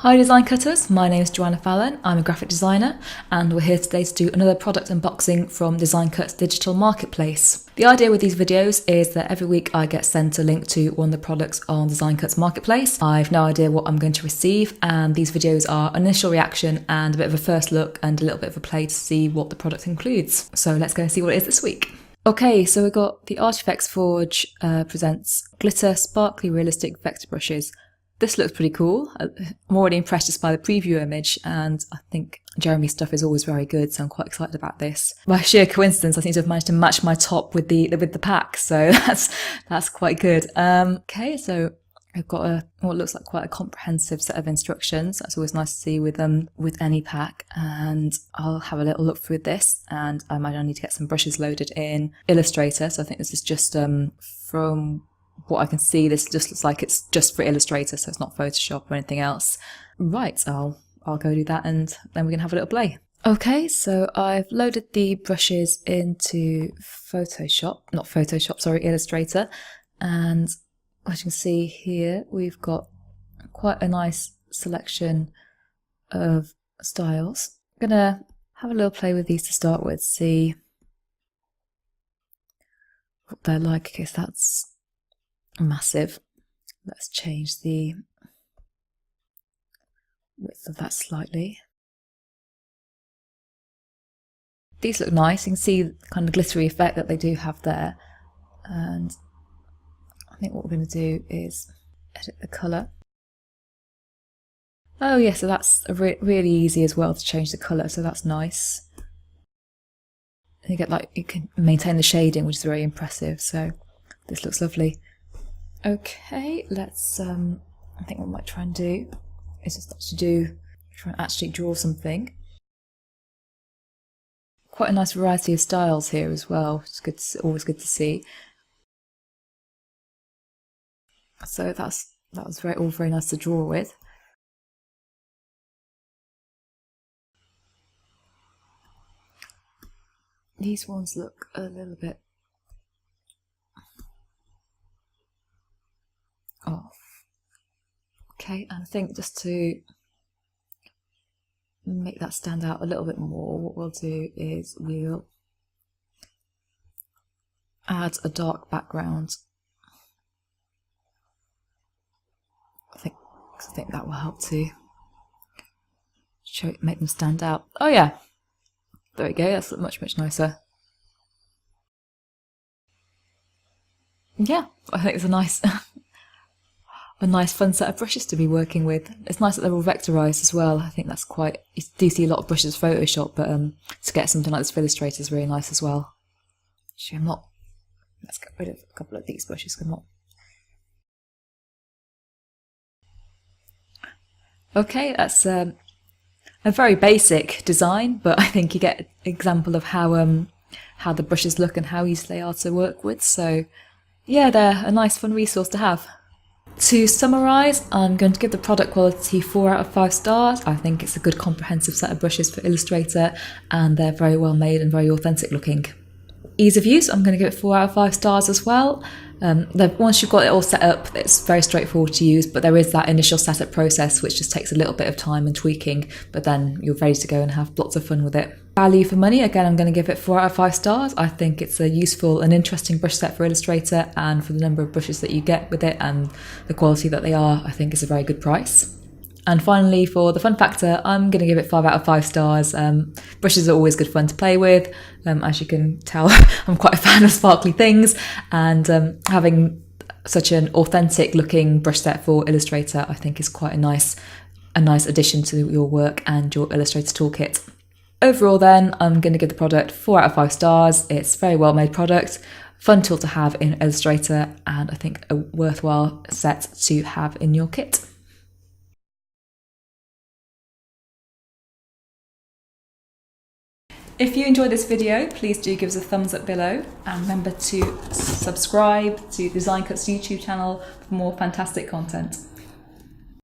Hi design cutters, my name is Joanna Fallon, I'm a graphic designer and we're here today to do another product unboxing from Design Cut's digital marketplace. The idea with these videos is that every week I get sent a link to one of the products on Design Cut's marketplace. I've no idea what I'm going to receive and these videos are initial reaction and a bit of a first look and a little bit of a play to see what the product includes. So let's go and see what it is this week. Okay, so we've got the Artifex Forge presents glitter sparkly realistic vector brushes. This looks pretty cool. I'm already impressed just by the preview image and I think Jeremy's stuff is always very good, so I'm quite excited about this. By sheer coincidence, I seem to have managed to match my top with the pack, so that's quite good. Okay, so I've got what looks like quite a comprehensive set of instructions. That's always nice to see with any pack, and I'll have a little look through this, and I imagine I need to get some brushes loaded in Illustrator, so I think this is just from what I can see, this just looks like it's just for Illustrator, so it's not Photoshop or anything else. Right, so I'll go do that and then we can have a little play. Okay, so I've loaded the brushes into Illustrator, and as you can see here, we've got quite a nice selection of styles. I'm gonna have a little play with these to start with, see what they're like. Okay, so that's massive. Let's change the width of that slightly. These look nice. You can see the kind of glittery effect that they do have there, and I think what we're going to do is edit the colour. Oh yeah, so that's really easy as well to change the colour, so that's nice. And you get you can maintain the shading, which is very impressive, so this looks lovely. Okay, let's I think what I might try and do is just try and actually draw something. Quite a nice variety of styles here as well, which is good always good to see. So that was all very nice to draw with. These ones look a little bit off. Okay, and I think just to make that stand out a little bit more, what we'll do is we'll add a dark background. I think that will help to make them stand out. Oh yeah, there we go, that's much nicer. Yeah, I think it's a nice fun set of brushes to be working with. It's nice that they're all vectorized as well. I think that's quite, you do see a lot of brushes Photoshop, but to get something like this for Illustrator is really nice as well. Actually, let's get rid of a couple of these brushes. Okay, that's a very basic design, but I think you get an example of how the brushes look and how easy they are to work with. So yeah, they're a nice fun resource to have. To summarise, I'm going to give the product quality 4 out of 5 stars. I think it's a good comprehensive set of brushes for Illustrator and they're very well made and very authentic looking. Ease of use, I'm going to give it 4 out of 5 stars as well. Once you've got it all set up, it's very straightforward to use, but there is that initial setup process which just takes a little bit of time and tweaking, but then you're ready to go and have lots of fun with it. Value for money, again, I'm going to give it 4 out of 5 stars. I think it's a useful and interesting brush set for Illustrator, and for the number of brushes that you get with it and the quality that they are, I think it's a very good price. And finally, for the fun factor, I'm going to give it 5 out of 5 stars. Brushes are always good fun to play with. As you can tell, I'm quite a fan of sparkly things, and having such an authentic looking brush set for Illustrator, I think is quite a nice addition to your work and your Illustrator toolkit. Overall then, I'm going to give the product 4 out of 5 stars. It's a very well made product, fun tool to have in Illustrator, and I think a worthwhile set to have in your kit. If you enjoyed this video, please do give us a thumbs up below, and remember to subscribe to Design Cut's YouTube channel for more fantastic content.